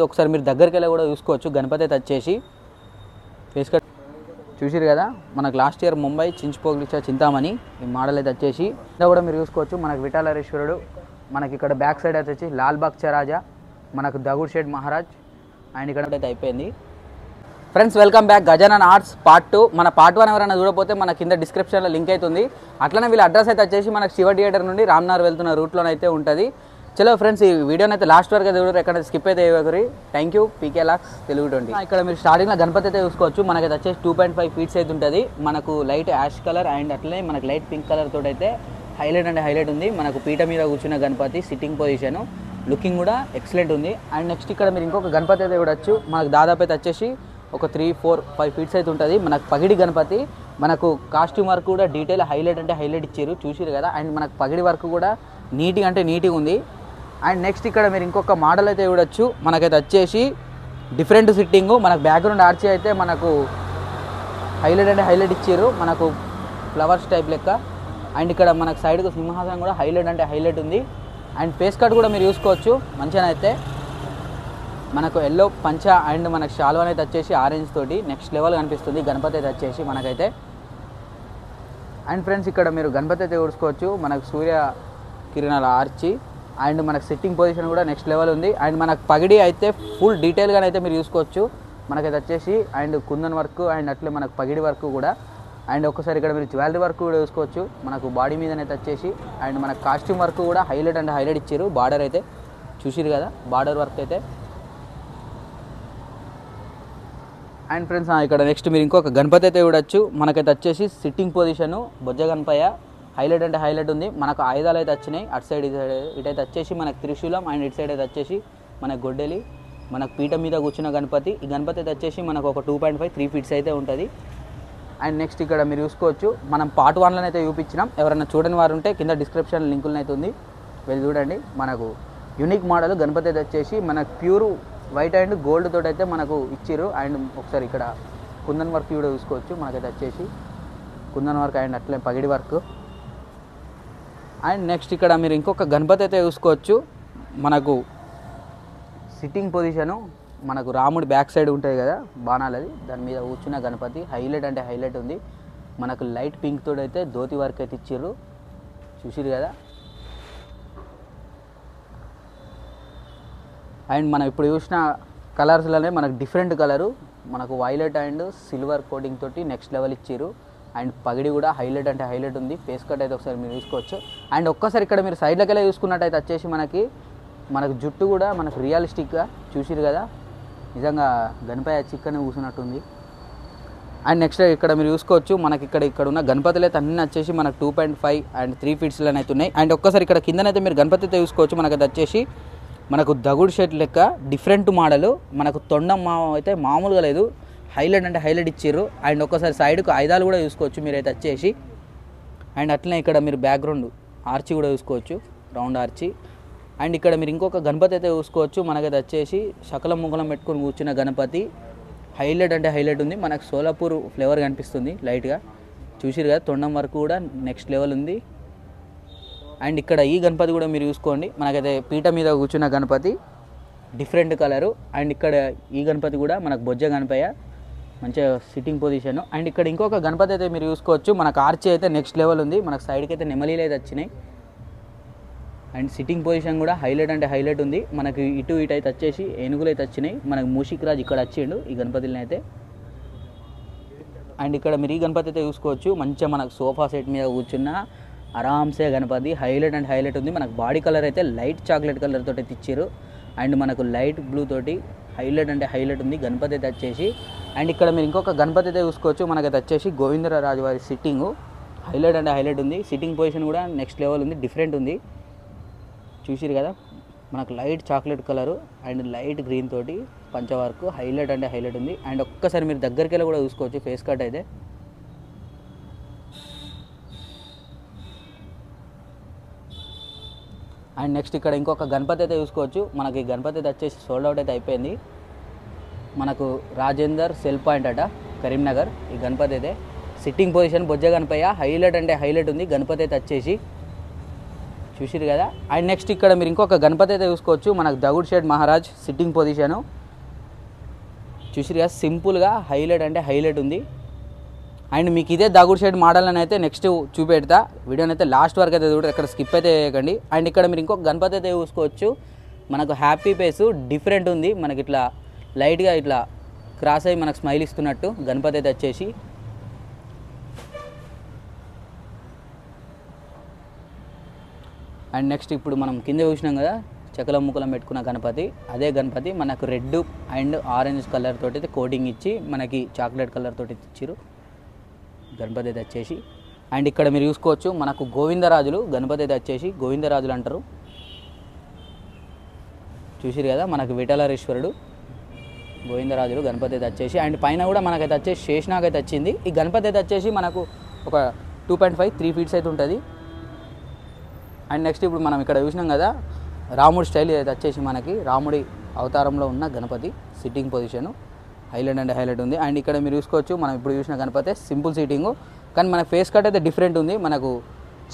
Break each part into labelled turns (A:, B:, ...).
A: ఒకసారి మీరు దగ్గరికి వెళ్ళి కూడా చూసుకోవచ్చు. గణపతి అయితే వచ్చేసి ఫేస్ కట్ చూసిరు కదా, మనకు లాస్ట్ ఇయర్ ముంబై చించుపోగిలిచ్చా చింతామణి ఈ మోడల్ అయితే వచ్చేసి ఇలా కూడా మీరు చూసుకోవచ్చు. మనకు విఠాలరేశ్వరుడు, మనకి ఇక్కడ బ్యాక్ సైడ్ అయితే వచ్చి లాల్బాగ్ చరాజా, మనకు దగుడ్ షేడ్ మహారాజ్ అండ్ ఇక్కడ అయితే అయిపోయింది. Friends welcome back Gajanan arts part 2. మన పార్ట్ 1 ఎవరైనా చూడకపోతే మన కింద డిస్క్రిప్షన్లో లింక్ అవుతుంది. అట్లనే వీళ్ళ అడ్రస్ అయితే వచ్చేసి మనకు శివ థియేటర్ నుండి రామ్నగర్ వెళ్తున్న రూట్లోనైతే ఉంటుంది. చలో ఫ్రెండ్స్, ఈ వీడియోని అయితే లాస్ట్ వరకు అయితే చూడరు, ఎక్కడ స్కిప్ అయితే ఇవ్వకరి. థ్యాంక్ యూ పీకే లాక్స్ తెలుగు 20. ఇక్కడ మీరు స్టార్టింగ్లో గణపతి అయితే చూసుకోవచ్చు. మనకైతే వచ్చేసి 2.5 ఫీట్స్ అయితే ఉంటుంది. మనకు లైట్ యాష్ కలర్ అండ్ అట్లనే మనకు లైట్ పింక్ కలర్ తోటి అయితే హైలైట్ అంటే హైలైట్ ఉంది. మనకు పీట మీద కూర్చున్న గణపతి సిట్టింగ్ పొజిషన్ లుకింగ్ కూడా ఎక్సలెంట్ ఉంది. అండ్ నెక్స్ట్ ఇక్కడ మీరు ఇంకొక గణపతి అయితే చూడొచ్చు. మనకు దాదాపు అయితే వచ్చేసి ఒక 3, 4, 5 ఫీట్స్ అయితే ఉంటుంది. మనకు పగిడి గణపతి, మనకు కాస్ట్యూమ్ వర్క్ కూడా డీటెయిల్ హైలైట్ అంటే హైలైట్ ఇచ్చారు, చూసిరు కదా. అండ్ మనకు పగిడి వర్క్ కూడా నీట్గా అంటే నీట్గా ఉంది. అండ్ నెక్స్ట్ ఇక్కడ మీరు ఇంకొక మోడల్ అయితే చూడొచ్చు. మనకైతే వచ్చేసి డిఫరెంట్ సిట్టింగు, మనకు బ్యాక్గ్రౌండ్ ఆర్చి అయితే మనకు హైలైట్ అంటే హైలైట్ ఇచ్చారు, మనకు ఫ్లవర్స్ టైప్ లెక్క. అండ్ ఇక్కడ మనకు సైడ్కు సింహాసనం కూడా హైలైట్ అంటే హైలైట్ ఉంది. అండ్ ఫేస్ కట్ కూడా మీరు చూసుకోవచ్చు మంచిగా అయితే. మనకు ఎల్లో పంచ అండ్ మనకు షాల్వా అయితే వచ్చేసి ఆరెంజ్ తోటి నెక్స్ట్ లెవెల్ కనిపిస్తుంది గణపతి అయితే వచ్చేసి మనకైతే. అండ్ ఫ్రెండ్స్ ఇక్కడ మీరు గణపతి అయితే చూసుకోవచ్చు. మనకు సూర్య కిరణాల ఆర్చి అండ్ మనకు సిట్టింగ్ పొజిషన్ కూడా నెక్స్ట్ లెవెల్ ఉంది. అండ్ మనకు పగిడి అయితే ఫుల్ డీటెయిల్గా అయితే మీరు చూసుకోవచ్చు మనకైతే వచ్చేసి. అండ్ కుందన్ వర్క్ అండ్ అట్లే మనకు పగిడి వర్క్ కూడా. అండ్ ఒక్కసారి ఇక్కడ మీరు జ్యువెలరీ వర్క్ కూడా చూసుకోవచ్చు మనకు బాడీ మీదనైతే వచ్చేసి. అండ్ మనకు కాస్ట్యూమ్ వర్క్ కూడా హైలైట్ అంటే హైలైట్ ఇచ్చారు. బార్డర్ అయితే చూసిరు కదా, బార్డర్ వర్క్ అయితే. అండ్ ఫ్రెండ్స్ ఇక్కడ నెక్స్ట్ మీరు ఇంకొక గణపతి అయితే చూడొచ్చు. మనకైతే వచ్చేసి సిట్టింగ్ పొజిషను బొజ్జ గణపయ్య హైలైట్ అంటే హైలైట్ ఉంది. మనకు ఆయుధాలు అయితే వచ్చినాయి అటు సైడ్ ఇటైతే వచ్చేసి మనకు త్రిశూలం అండ్ ఇటు సైడ్ అయితే వచ్చేసి మనకు గొడ్డలి, మనకు పీట మీద కూర్చున్న గణపతి. ఈ గణపతి అయితే వచ్చేసి మనకు ఒక 2.5, 3 ఫీట్స్ అయితే ఉంటుంది. అండ్ నెక్స్ట్ ఇక్కడ మీరు చూసుకోవచ్చు మనం పార్ట్ 1లో అయితే చూపించినాం. ఎవరైనా చూడని వారు ఉంటే కింద డిస్క్రిప్షన్ లింకులను అయితే ఉంది, వెళ్ళి చూడండి. మనకు యూనిక్ మోడల్ గణపతి అయితే వచ్చేసి మనకు ప్యూర్ వైట్ అండ్ గోల్డ్ తోటి అయితే మనకు ఇచ్చారు. అండ్ ఒకసారి ఇక్కడ కుందన్ వర్క్ కూడా చూసుకోవచ్చు. మనకైతే వచ్చేసి కుందన్ వర్క్ అండ్ అట్లే పగిడి వర్క్. అండ్ నెక్స్ట్ ఇక్కడ మీరు ఇంకొక గణపతి అయితే చూసుకోవచ్చు. మనకు సిట్టింగ్ పొజిషను మనకు రాముడి బ్యాక్ సైడ్ ఉంటుంది కదా బాణాలది, దాని మీద కూర్చున్న గణపతి హైలైట్ అంటే హైలైట్ ఉంది. మనకు లైట్ పింక్ తోటి అయితే ధోతి వర్క్ అయితే ఇచ్చారు, చూసిరు కదా. అండ్ మనం ఇప్పుడు చూసిన కలర్స్లోనే మనకు డిఫరెంట్ కలరు, మనకు వైలెట్ అండ్ సిల్వర్ కోటింగ్ తోటి నెక్స్ట్ లెవెల్ ఇచ్చారు. అండ్ పగిడి కూడా హైలైట్ అంటే హైలైట్ ఉంది. ఫేస్ కట్ అయితే ఒకసారి మీరు చూసుకోవచ్చు. అండ్ ఒక్కసారి ఇక్కడ మీరు సైడ్లోకి వెళ్ళి చూసుకున్నట్టయితే వచ్చేసి మనకు జుట్టు కూడా మనకు రియలిస్టిక్గా చూసిరు కదా, నిజంగా గణపయ్య చిక్కని కూర్చున్నట్టుంది. అండ్ నెక్స్ట్ ఇక్కడ మీరు చూసుకోవచ్చు మనకి ఇక్కడ ఉన్న గణపతులు అయితే అన్నీ వచ్చేసి మనకు 2.5 అండ్ 3 ఫీట్స్లో అయితే ఉన్నాయి. అండ్ ఒక్కసారి ఇక్కడ కిందనైతే మీరు గణపతి అయితే చూసుకోవచ్చు. మనకైతే వచ్చేసి మనకు దగుడు షేట్ లెక్క డిఫరెంట్ మోడల్, మనకు తొండం అయితే మామూలుగా లేదు, హైలైట్ అంటే హైలైట్ ఇచ్చారు. అండ్ ఒక్కసారి సైడ్కు ఆయుధాలు కూడా చూసుకోవచ్చు మీరైతే వచ్చేసి. అండ్ అట్లనే ఇక్కడ మీరు బ్యాక్గ్రౌండ్ ఆర్చి కూడా చూసుకోవచ్చు, రౌండ్ ఆర్చి. అండ్ ఇక్కడ మీరు ఇంకొక గణపతి అయితే చూసుకోవచ్చు. మనకైతే వచ్చేసి శకలం ముఖలం పెట్టుకొని కూర్చున్న గణపతి హైలైట్ అంటే హైలైట్ ఉంది. మనకు సోలాపూర్ ఫ్లేవర్ కనిపిస్తుంది లైట్గా, చూసిరు కదా. తొండం వరకు కూడా నెక్స్ట్ లెవెల్ ఉంది. అండ్ ఇక్కడ ఈ గణపతి కూడా మీరు చూసుకోండి. మనకైతే పీట మీద కూర్చున్న గణపతి డిఫరెంట్ కలరు. అండ్ ఇక్కడ ఈ గణపతి కూడా మనకు బొజ్జ గణపయ్య మంచిగా సిట్టింగ్ పొజిషన్. అండ్ ఇక్కడ ఇంకొక గణపతి అయితే మీరు చూసుకోవచ్చు. మనకు ఆర్చి అయితే నెక్స్ట్ లెవెల్ ఉంది. మనకు సైడ్కి అయితే నెమలీలు అయితే వచ్చినాయి. అండ్ సిట్టింగ్ పొజిషన్ కూడా హైలైట్ అంటే హైలైట్ ఉంది. మనకి ఇటు అయితే వచ్చేసి ఏనుగులు అయితే వచ్చినాయి. మనకు మూషిక్ రాజ్ ఇక్కడ వచ్చిండు ఈ గణపతిని అయితే. అండ్ ఇక్కడ మీరు ఈ గణపతి అయితే చూసుకోవచ్చు. మంచిగా మనకు సోఫా సెట్ మీద కూర్చున్న ఆరామ్సే గణపతి హైలైట్ అండ్ హైలైట్ ఉంది. మనకు బాడీ కలర్ అయితే లైట్ చాక్లెట్ కలర్ తోటి అయితే ఇచ్చారు. అండ్ మనకు లైట్ బ్లూ తోటి హైలైట్ అంటే హైలైట్ ఉంది గణపతి అయితే వచ్చేసి. అండ్ ఇక్కడ మీరు ఇంకొక గణపతి అయితే చూసుకోవచ్చు. మనకైతే వచ్చేసి గోవిందరాజు వారి సిట్టింగు హైలైట్ అంటే హైలైట్ ఉంది. సిట్టింగ్ పొజిషన్ కూడా నెక్స్ట్ లెవెల్ ఉంది, డిఫరెంట్ ఉంది, చూసిరు కదా. మనకు light chocolate colour and light green తోటి పంచవర్క్ హైలైట్ అంటే హైలైట్ ఉంది. అండ్ ఒక్కసారి మీరు దగ్గరికి వెళ్ళి కూడా చూసుకోవచ్చు ఫేస్ కట్ అయితే. అండ్ నెక్స్ట్ ఇక్కడ ఇంకొక గణపతి అయితే చూసుకోవచ్చు. మనకి గణపతి అయితే వచ్చేసి సోల్డ్ అవుట్ అయితే అయిపోయింది. మనకు రాజేందర్ సెల్ పాయింట్ అట కరీంనగర్. ఈ గణపతి అయితే సిట్టింగ్ పొజిషన్ బొజ్జ గణపయ్య హైలైట్ అంటే హైలైట్ ఉంది. గణపతి అయితే వచ్చేసి చూసిరు కదా. అండ్ నెక్స్ట్ ఇక్కడ మీరు ఇంకొక గణపతి అయితే చూసుకోవచ్చు. మనకు దగుడ్ షేడ్ మహారాజ్ సిట్టింగ్ పొజిషను చూసిరు కదా. సింపుల్గా హైలైట్ అంటే హైలైట్ ఉంది. అండ్ మీకు ఇదే దగుడ్ షేడ్ మోడల్ అని అయితే నెక్స్ట్ చూపెడతా. వీడియోని అయితే లాస్ట్ వరకు అయితే చూడండి, ఎక్కడ స్కిప్ అయితే చేయకండి. అండ్ ఇక్కడ మీరు ఇంకొక గణపతి అయితే చూసుకోవచ్చు. మనకు హ్యాపీ ఫేస్ డిఫరెంట్ ఉంది. మనకి ఇట్లా లైట్గా ఇట్లా క్రాస్ అయ్యి మనకు స్మైల్ ఇస్తున్నట్టు గణపతి అయితే వచ్చేసి. అండ్ నెక్స్ట్ ఇప్పుడు మనం కింద చూసినాం కదా చెక్కల ముక్కలం పెట్టుకున్న గణపతి, అదే గణపతి మనకు రెడ్ అండ్ ఆరెంజ్ కలర్ తోటి అయితే కోటింగ్ ఇచ్చి మనకి చాక్లెట్ కలర్ తోటి ఇచ్చారు గణపతి అయితే వచ్చేసి. అండ్ ఇక్కడ మీరు చూసుకోవచ్చు మనకు గోవిందరాజులు గణపతి అయితే వచ్చేసి గోవిందరాజులు అంటారు. చూసిరు కదా మనకు విఠలరేశ్వరుడు గోవిందరాజులు గణపతి అయితే వచ్చేసి. అండ్ పైన కూడా మనకైతే వచ్చేసి శేషనాగ్ అయితే వచ్చింది. ఈ గణపతి అయితే వచ్చేసి మనకు ఒక 2.5-3 ఫీట్స్ అయితే ఉంటుంది. అండ్ నెక్స్ట్ ఇప్పుడు మనం ఇక్కడ చూసినాం కదా రాముడి స్టైల్ అయితే వచ్చేసి మనకి రాముడి అవతారంలో ఉన్న గణపతి సిట్టింగ్ పొజిషను హైలైట్ అంటే హైలైట్ ఉంది. అండ్ ఇక్కడ మీరు చూసుకోవచ్చు మనం ఇప్పుడు చూసిన గణపతి సింపుల్ సీటింగు, కానీ మన ఫేస్ కట్ అయితే డిఫరెంట్ ఉంది. మనకు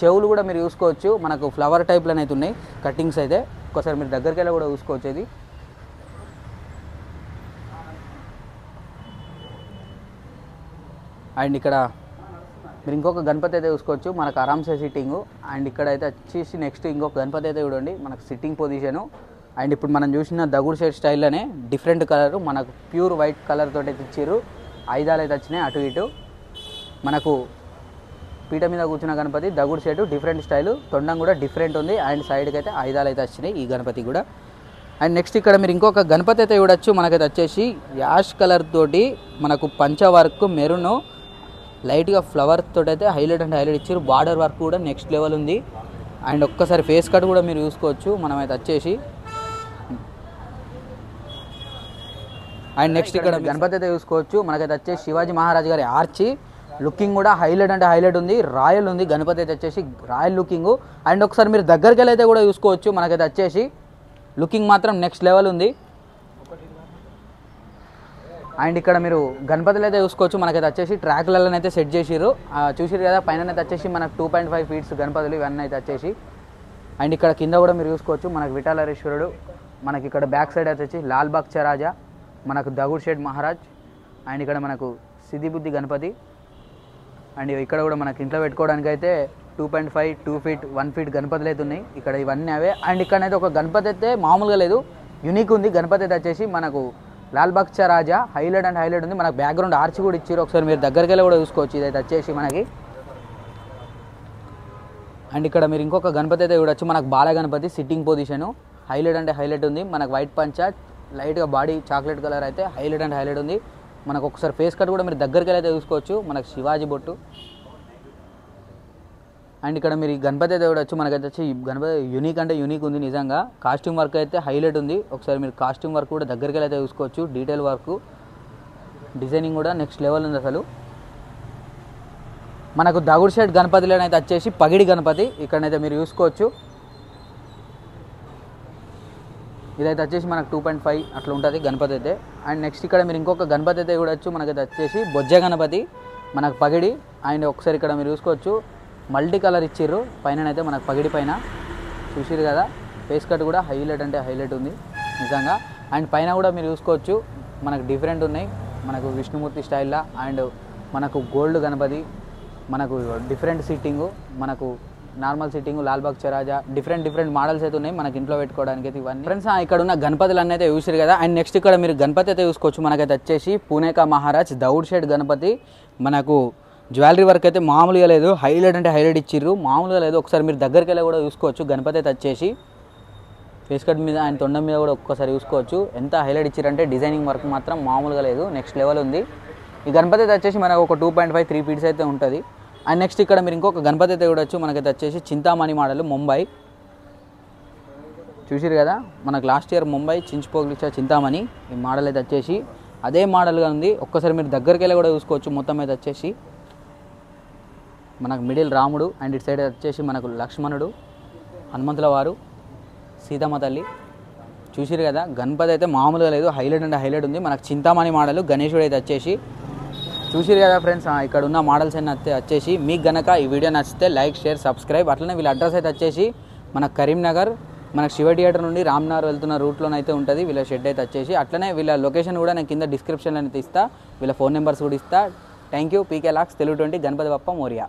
A: చెవులు కూడా మీరు చూసుకోవచ్చు మనకు ఫ్లవర్ టైప్లోనే అయితే ఉన్నాయి కటింగ్స్ అయితే. ఒకసారి మీరు దగ్గరికి వెళ్ళి కూడా చూసుకోవచ్చు ఇది. అండ్ ఇక్కడ మీరు ఇంకొక గణపతి అయితే చూసుకోవచ్చు మనకు ఆరామ్సే సిట్టింగు. అండ్ ఇక్కడ అయితే వచ్చేసి నెక్స్ట్ ఇంకొక గణపతి అయితే చూడండి మనకు సిట్టింగ్ పొజిషను. అండ్ ఇప్పుడు మనం చూసిన దగుడ్ షేడ్ స్టైల్లోనే డిఫరెంట్ కలరు మనకు ప్యూర్ వైట్ కలర్ తోటి అయితే ఇచ్చారు. ఆయుధాలు అయితే వచ్చినాయి అటు ఇటు. మనకు పీట మీద కూర్చున్న గణపతి దగుడ్ షేడ్ డిఫరెంట్ స్టైలు, తొండం కూడా డిఫరెంట్ ఉంది. అండ్ సైడ్కి అయితే ఆయుధాలు అయితే వచ్చినాయి ఈ గణపతి కూడా. అండ్ నెక్స్ట్ ఇక్కడ మీరు ఇంకొక గణపతి అయితే చూడొచ్చు. మనకైతే వచ్చేసి యాష్ కలర్ తోటి మనకు పంచ వర్క్ మెరును లైట్గా ఫ్లవర్ తోటి అయితే హైలైట్ అంటే హైలైట్ ఇచ్చారు. బార్డర్ వర్క్ కూడా నెక్స్ట్ లెవెల్ ఉంది. అండ్ ఒక్కసారి ఫేస్ కట్ కూడా మీరు చూసుకోవచ్చు మనమైతే వచ్చేసి. అండ్ నెక్స్ట్ ఇక్కడ గణపతి అయితే చూసుకోవచ్చు మనకైతే వచ్చేసి శివాజీ మహారాజ్ గారి ఆర్చి లుకింగ్ కూడా హైలైట్ అంటే హైలైట్ ఉంది. రాయల్ ఉంది గణపతి అయితే వచ్చేసి రాయల్ లుకింగ్. అండ్ ఒకసారి మీరు దగ్గరికి వెళ్ళి అయితే కూడా చూసుకోవచ్చు మనకైతే వచ్చేసి లుకింగ్ మాత్రం నెక్స్ట్ లెవెల్ ఉంది. అండ్ ఇక్కడ మీరు గణపతులు అయితే చూసుకోవచ్చు మనకైతే వచ్చేసి ట్రాక్లలో అయితే సెట్ చేసిర్రు. చూసిరు కదా పైన అయితే వచ్చేసి మనకు 2.5 ఫీట్స్ గణపతులు ఇవన్నీ అయితే వచ్చేసి. అండ్ ఇక్కడ కింద కూడా మీరు చూసుకోవచ్చు మనకు విఠలరేశ్వరుడు. మనకి ఇక్కడ బ్యాక్ సైడ్ అయితే వచ్చి లాల్ బాగ్ రాజా మనకు దగుడ్ షేడ్ మహారాజ్. అండ్ ఇక్కడ మనకు సిద్ధిబుద్ధి గణపతి. అండ్ ఇక్కడ కూడా మనకి ఇంట్లో పెట్టుకోవడానికి అయితే 2.5, 2 ఫీట్, 1 ఫీట్ గణపతులు అయితే ఉన్నాయి ఇక్కడ. ఇవన్నీ అవే. అండ్ ఇక్కడైతే ఒక గణపతి అయితే మామూలుగా లేదు, యూనిక్ ఉంది గణపతి అయితే వచ్చేసి మనకు లాల్ బాగ్ రాజా హైలైట్ అండ్ హైలైట్ ఉంది. మనకు బ్యాక్గ్రౌండ్ ఆర్చ్ కూడా ఇచ్చారు. ఒకసారి మీరు దగ్గరికి వెళ్ళి కూడా చూసుకోవచ్చు ఇదైతే వచ్చేసి మనకి. అండ్ ఇక్కడ మీరు ఇంకొక గణపతి అయితే చూడొచ్చు మనకు బాల గణపతి సిట్టింగ్ పొజిషను హైలైట్ అంటే హైలైట్ ఉంది. మనకు వైట్ పంచ లైట్గా బాడీ చాక్లెట్ కలర్ అయితే హైలైట్ అండ్ హైలైట్ ఉంది. మనకు ఒకసారి ఫేస్ కట్ కూడా మీరు దగ్గరికి వెళ్ళి అయితే చూసుకోవచ్చు మనకు శివాజీ బొట్టు. అండ్ ఇక్కడ మీరు ఈ గణపతి అయితే చూడొచ్చు మనకైతే వచ్చి గణపతి యూనిక్ అంటే యూనిక్ ఉంది నిజంగా. కాస్ట్యూమ్ వర్క్ అయితే హైలైట్ ఉంది. ఒకసారి మీరు కాస్ట్యూమ్ వర్క్ కూడా దగ్గరికి వెళ్ళి అయితే చూసుకోవచ్చు. డీటెయిల్ వర్క్ డిజైనింగ్ కూడా నెక్స్ట్ లెవెల్ ఉంది అసలు. మనకు దగుడ్ షేడ్ గణపతిలోనైతే వచ్చేసి పగిడి గణపతి ఇక్కడనైతే మీరు చూసుకోవచ్చు. ఇదైతే వచ్చేసి మనకు 2.5 అట్లా ఉంటుంది గణపతి అయితే. అండ్ నెక్స్ట్ ఇక్కడ మీరు ఇంకొక గణపతి అయితే చూడొచ్చు మనకైతే వచ్చేసి బొజ్జ గణపతి మనకు పగిడి. అండ్ ఒకసారి ఇక్కడ మీరు చూసుకోవచ్చు మల్టీ కలర్ ఇచ్చిర్రు పైన అయితే మనకు పగిడి పైన చూసిరు కదా. ఫేస్ కట్ కూడా హైలైట్ అంటే హైలైట్ ఉంది నిజంగా. అండ్ పైన కూడా మీరు చూసుకోవచ్చు మనకు డిఫరెంట్ ఉన్నాయి మనకు విష్ణుమూర్తి స్టైల్లో. అండ్ మనకు గోల్డ్ గణపతి మనకు డిఫరెంట్ సిట్టింగు మనకు నార్మల్ సిట్టింగ్ లాల్ బాగ్ రాజా డిఫరెంట్ మోడల్స్ అయితే ఉన్నాయి మనకి ఇంట్లో పెట్టుకోవడానికి అయితే. ఇవన్నీ ఫ్రెండ్స్ ఇక్కడ ఉన్న గణపతులు అన్నీ అయితే చూసారు కదా. అండ్ నెక్స్ట్ ఇక్కడ మీరు గణపతి అయితే చూసుకోవచ్చు మనకైతే వచ్చేసి పూణేకా మహారాజ్ దగుడ్ షేడ్ గణపతి. మనకు జ్యువెలరీ వర్క్ అయితే మామూలుగా లేదు, హైలైట్ అంటే హైలైట్ ఇచ్చిర్రు, మామూలుగా లేదు. ఒకసారి మీరు దగ్గరికి వెళ్ళి కూడా చూసుకోవచ్చు గణపతి అయితే వచ్చేసి ఫేస్ కట్ మీద అండ్ తొండం మీద కూడా ఒక్కసారి చూసుకోవచ్చు ఎంత హైలైట్ ఇచ్చిరంటే డిజైనింగ్ వర్క్ మాత్రం మామూలుగా లేదు, నెక్స్ట్ లెవెల్ ఉంది. ఈ గణపతి అయితే వచ్చేసి మనకు ఒక 2.5-3 ఫీట్స్ అయితే ఉంటుంది. అండ్ నెక్స్ట్ ఇక్కడ మీరు ఇంకొక గణపతి అయితే చూడొచ్చు మనకైతే వచ్చేసి చింతామణి మోడల్ ముంబై. చూసిరు కదా మనకు లాస్ట్ ఇయర్ ముంబై చించిపోగ్లిచ్చా చింతామణి ఈ మోడల్ అయితే వచ్చేసి అదే మోడల్గా ఉంది. ఒక్కసారి మీరు దగ్గరికి వెళ్ళి కూడా చూసుకోవచ్చు. మొత్తం అయితే వచ్చేసి మనకు మిడిల్ రాముడు అండ్ ఇటు సైడ్ వచ్చేసి మనకు లక్ష్మణుడు, హనుమంతుల వారు, సీతమ్మ తల్లి. చూసిరు కదా గణపతి అయితే మామూలుగా లేదు, హైలైట్ అంటే హైలైట్ ఉంది. మనకు చింతామణి మోడల్ గణేశుడు అయితే వచ్చేసి చూసిరు కదా ఫ్రెండ్స్. ఇక్కడ ఉన్న మోడల్స్ అన్నీ వచ్చేసి మీకు గనక ఈ వీడియో నచ్చితే లైక్, షేర్, సబ్స్క్రైబ్. అట్లనే వీళ్ళ అడ్రస్ అయితే వచ్చేసి మన కరీంనగర్ మన శివ థియేటర్ నుండి రామ్నగర్ వెళ్తున్న రూట్లోనైతే ఉంటుంది వీళ్ళ షెడ్ అయితే వచ్చేసి. అట్లనే వీళ్ళ లొకేషన్ కూడా నేను కింద డిస్క్రిప్షన్లో అయితే ఇస్తా, వీళ్ళ ఫోన్ నెంబర్స్ కూడా ఇస్తా. Thank you. పీకే లాక్స్ తెలుగు 20 గణపతి బప్ప మోరియా.